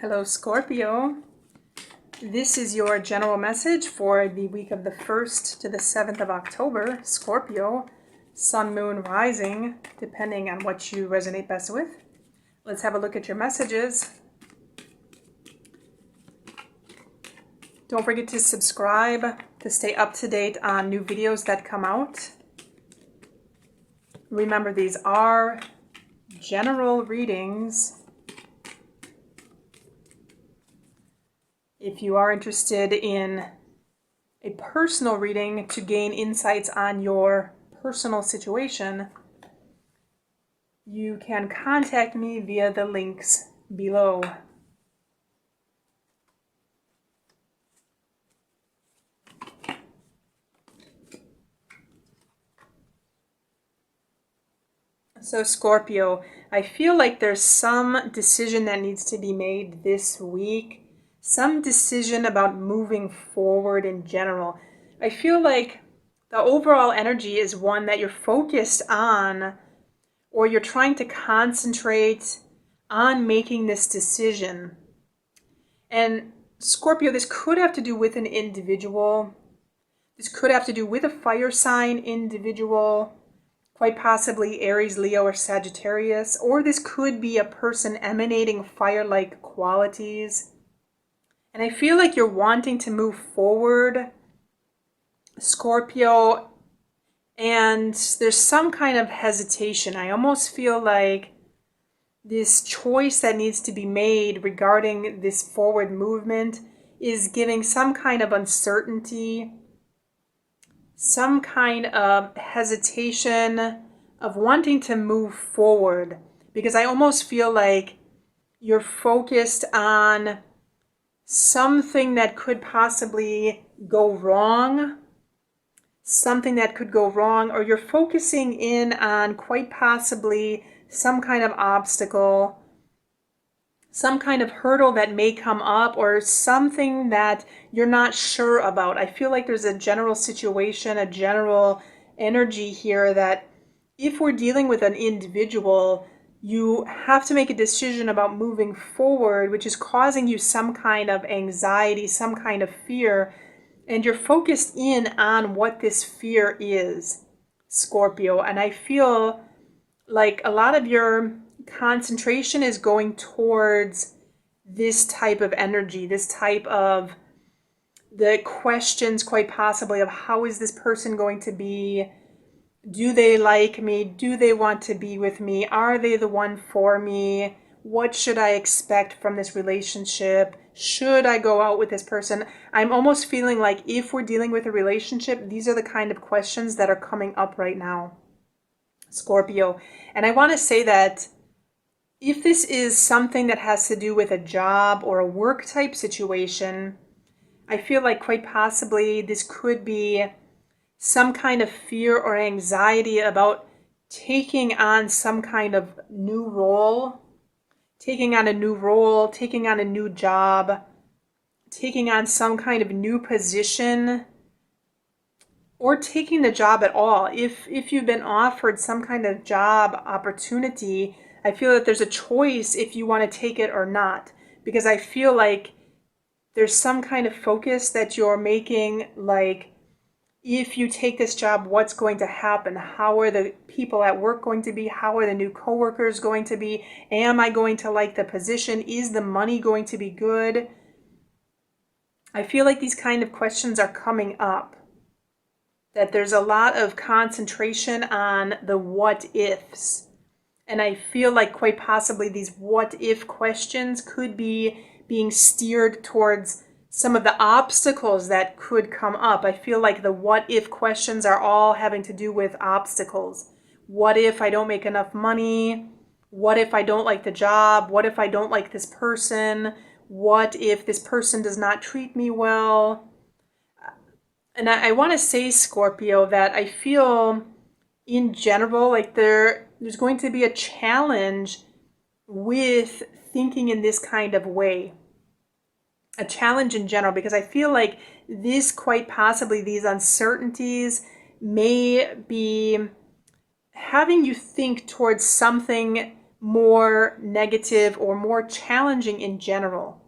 Hello, Scorpio. This is your general message for the week of the 1st to the 7th of October. Scorpio, sun, moon, rising, depending on what you resonate best with. Let's have a look at your messages. Don't forget to subscribe to stay up to date on new videos that come out. Remember, these are general readings. If you are interested in a personal reading to gain insights on your personal situation, you can contact me via the links below. So Scorpio, I feel like there's some decision that needs to be made this week. Some decision about moving forward in general. I feel like the overall energy is one that you're focused on, or you're trying to concentrate on making this decision. And Scorpio, this could have to do with an individual. This could have to do with a fire sign individual, quite possibly Aries, Leo, or Sagittarius. Or this could be a person emanating fire-like qualities. And I feel like you're wanting to move forward, Scorpio, and there's some kind of hesitation. I almost feel like this choice that needs to be made regarding this forward movement is giving some kind of uncertainty, some kind of hesitation of wanting to move forward, because I almost feel like you're focused on something that could possibly go wrong, or you're focusing in on quite possibly some kind of obstacle, some kind of hurdle that may come up, or something that you're not sure about. I feel like there's a general situation, a general energy here that if we're dealing with an individual, you have to make a decision about moving forward, which is causing you some kind of anxiety, some kind of fear, and you're focused in on what this fear is, Scorpio. And I feel like a lot of your concentration is going towards this type of energy, this type of the questions, quite possibly, of how is this person going to be? Do they like me? Do they want to be with me? Are they the one for me? What should I expect from this relationship? Should I go out with this person? I'm almost feeling like if we're dealing with a relationship, these are the kind of questions that are coming up right now, Scorpio. And I want to say that if this is something that has to do with a job or a work type situation, I feel like quite possibly this could be some kind of fear or anxiety about taking on some kind of new role, taking on a new job, taking on some kind of new position, or taking the job at all. If you've been offered some kind of job opportunity, I feel that there's a choice if you want to take it or not, because I feel like there's some kind of focus that you're making, like, if you take this job, what's going to happen? How are the people at work going to be? How are the new coworkers going to be? Am I going to like the position? Is the money going to be good? I feel like these kind of questions are coming up, that there's a lot of concentration on the what ifs. And I feel like quite possibly these what if questions could be being steered towards some of the obstacles that could come up. I feel like the what if questions are all having to do with obstacles. What if I don't make enough money? What if I don't like the job? What if I don't like this person? What if this person does not treat me well? And I want to say, Scorpio, that I feel in general like there's going to be a challenge with thinking in this kind of way. A challenge in general, because I feel like this, quite possibly, these uncertainties may be having you think towards something more negative or more challenging in general.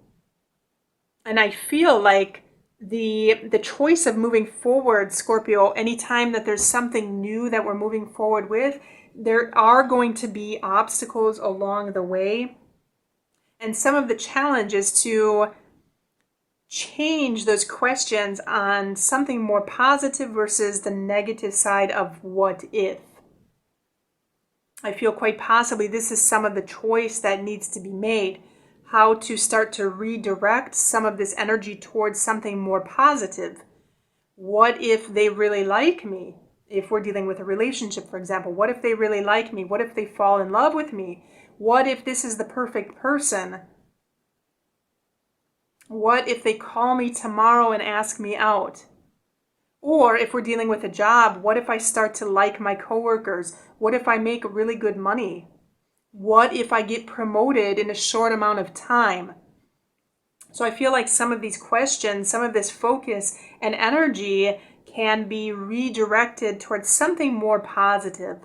And I feel like the choice of moving forward, Scorpio, anytime that there's something new that we're moving forward with, there are going to be obstacles along the way. And some of the challenge is to change those questions on something more positive versus the negative side of what if. I feel quite possibly this is some of the choice that needs to be made. How to start to redirect some of this energy towards something more positive. What if they really like me? If we're dealing with a relationship, for example, what if they really like me? What if they fall in love with me? What if this is the perfect person? What if they call me tomorrow and ask me out? Or if we're dealing with a job, what if I start to like my coworkers? What if I make really good money? What if I get promoted in a short amount of time? So I feel like some of these questions, some of this focus and energy can be redirected towards something more positive.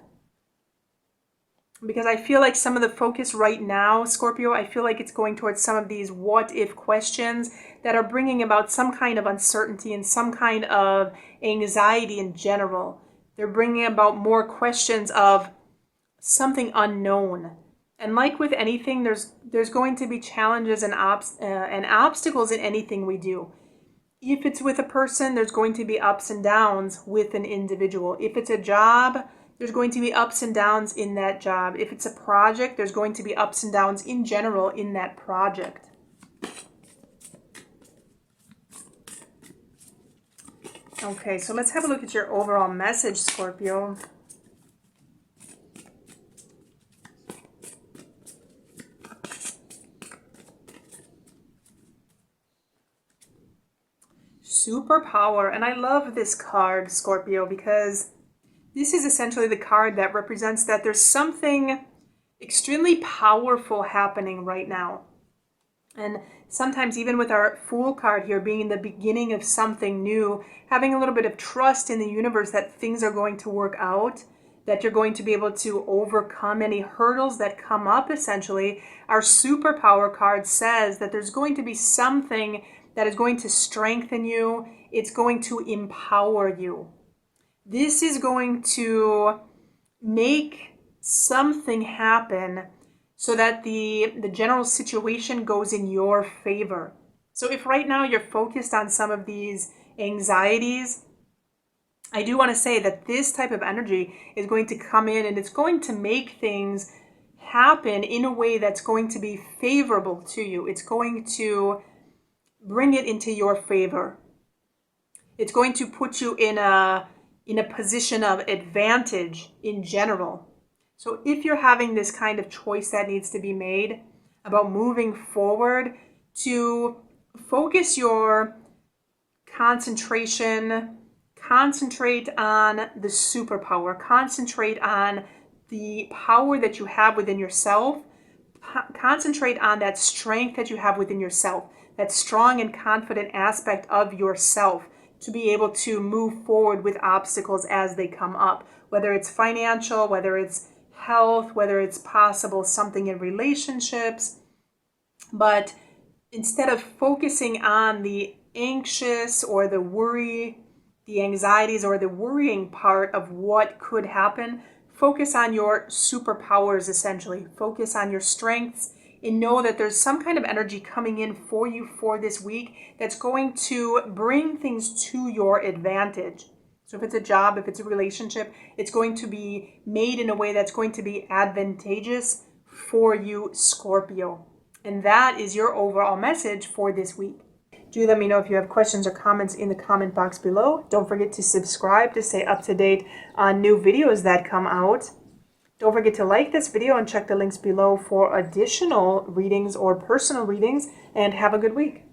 Because I feel like some of the focus right now, Scorpio, I feel like it's going towards some of these what if questions that are bringing about some kind of uncertainty and some kind of anxiety in general. They're bringing about more questions of something unknown. And like with anything, there's going to be challenges and obstacles in anything we do. If it's with a person, there's going to be ups and downs with an individual. If it's a job, there's going to be ups and downs in that job. If it's a project, there's going to be ups and downs in general in that project. Okay, so let's have a look at your overall message, Scorpio. Superpower. And I love this card, Scorpio, because this is essentially the card that represents that there's something extremely powerful happening right now. And sometimes even with our Fool card here being the beginning of something new, having a little bit of trust in the universe that things are going to work out, that you're going to be able to overcome any hurdles that come up, essentially. Our superpower card says that there's going to be something that is going to strengthen you. It's going to empower you. This is going to make something happen so that the general situation goes in your favor. So if right now you're focused on some of these anxieties, I do want to say that this type of energy is going to come in and it's going to make things happen in a way that's going to be favorable to you. It's going to bring it into your favor. It's going to put you in a position of advantage in general. So if you're having this kind of choice that needs to be made about moving forward, to focus your concentration, concentrate on the superpower, concentrate on the power that you have within yourself, concentrate on that strength that you have within yourself, that strong and confident aspect of yourself to be able to move forward with obstacles as they come up, whether it's financial, whether it's health, whether it's possible something in relationships. But instead of focusing on the anxious or the worry, the anxieties or the worrying part of what could happen, focus on your superpowers, essentially. Focus on your strengths and know that there's some kind of energy coming in for you for this week that's going to bring things to your advantage. So if it's a job, if it's a relationship, it's going to be made in a way that's going to be advantageous for you, Scorpio. And that is your overall message for this week. Do let me know if you have questions or comments in the comment box below. Don't forget to subscribe to stay up to date on new videos that come out. Don't forget to like this video and check the links below for additional readings or personal readings. And have a good week.